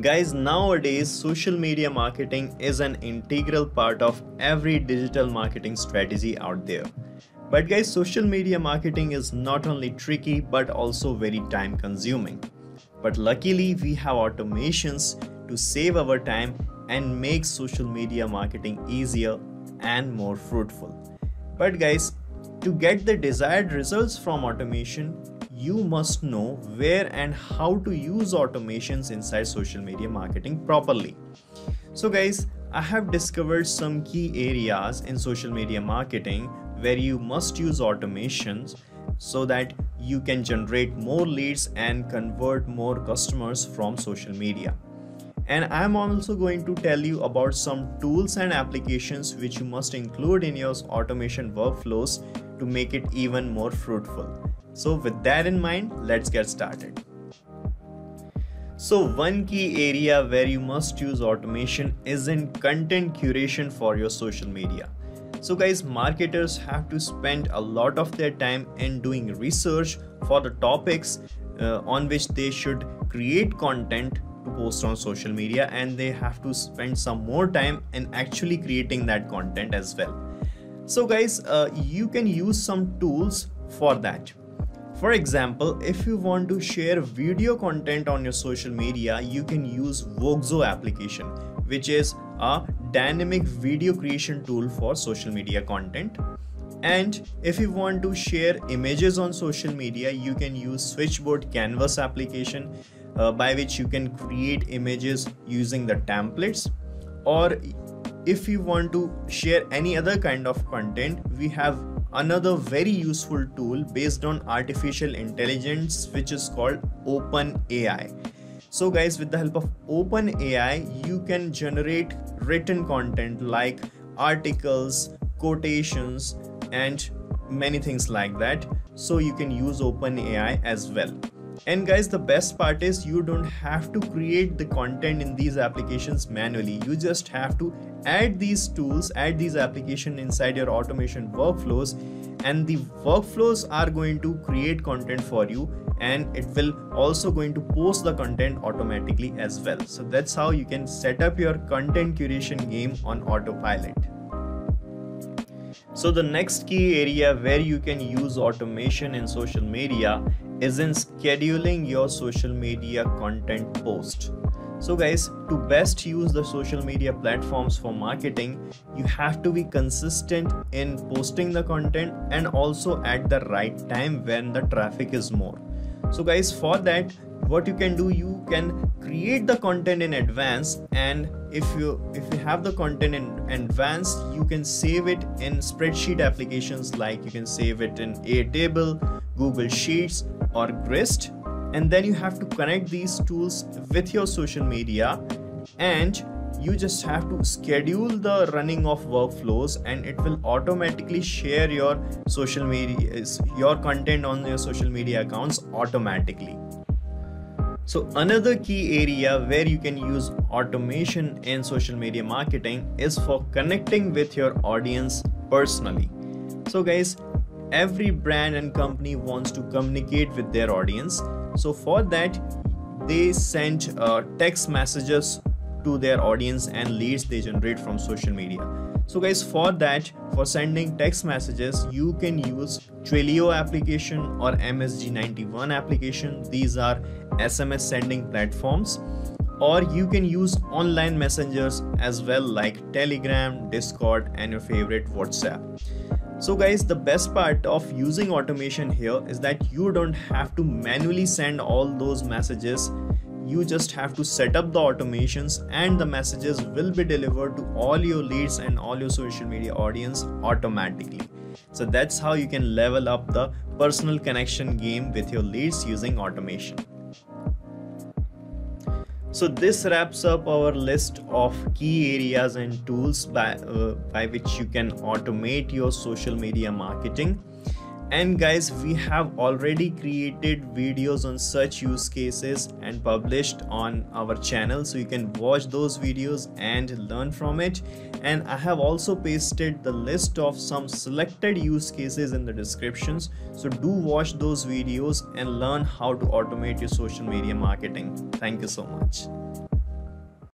Guys, nowadays social media marketing is an integral part of every digital marketing strategy out there. But guys, social media marketing is not only tricky but also very time consuming. But luckily we have automations to save our time and make social media marketing easier and more fruitful. But guys, to get the desired results from automation, you must know where and how to use automations inside social media marketing properly. So guys, I have discovered some key areas in social media marketing where you must use automations so that you can generate more leads and convert more customers from social media. And I'm also going to tell you about some tools and applications which you must include in your automation workflows to make it even more fruitful. So with that in mind, let's get started. So one key area where you must use automation is in content curation for your social media. So guys, marketers have to spend a lot of their time in doing research for the topics on which they should create content to post on social media, and they have to spend some more time in actually creating that content as well. So guys, you can use some tools for that. For example, if you want to share video content on your social media, you can use Voxo application, which is a dynamic video creation tool for social media content. And if you want to share images on social media, you can use Switchboard Canvas application, by which you can create images using the templates. Or if you want to share any other kind of content, we have another very useful tool based on artificial intelligence, which is called OpenAI. So guys, with the help of OpenAI, you can generate written content like articles, quotations, and many things like that. So you can use OpenAI as well. And guys, the best part is you don't have to create the content in these applications manually. You just have to add these tools, add these applications inside your automation workflows, and the workflows are going to create content for you, and it will also going to post the content automatically as well. So that's how you can set up your content curation game on autopilot. So the next key area where you can use automation in social media is in scheduling your social media content post. So guys, to best use the social media platforms for marketing, you have to be consistent in posting the content and also at the right time when the traffic is more. So guys, for that, what you can do, you can create the content in advance, and if you have the content in advance, you can save it in spreadsheet applications, like you can save it in Airtable, Google Sheets, or Grist. And then you have to connect these tools with your social media, and you just have to schedule the running of workflows, and it will automatically share your social media, your content on your social media accounts automatically. So another key area where you can use automation in social media marketing is for connecting with your audience personally. So guys, every brand and company wants to communicate with their audience. So for that, they send text messages to their audience and leads they generate from social media. So guys, for that, for sending text messages, you can use Twilio application or MSG91 application. These are SMS sending platforms. Or you can use online messengers as well, like Telegram, Discord, and your favorite WhatsApp. So guys, the best part of using automation here is that you don't have to manually send all those messages. You just have to set up the automations, and the messages will be delivered to all your leads and all your social media audience automatically. So that's how you can level up the personal connection game with your leads using automation. So this wraps up our list of key areas and tools by which you can automate your social media marketing. And guys, we have already created videos on such use cases and published on our channel, so you can watch those videos and learn from it. And I have also pasted the list of some selected use cases in the descriptions, so do watch those videos and learn how to automate your social media marketing. Thank you so much.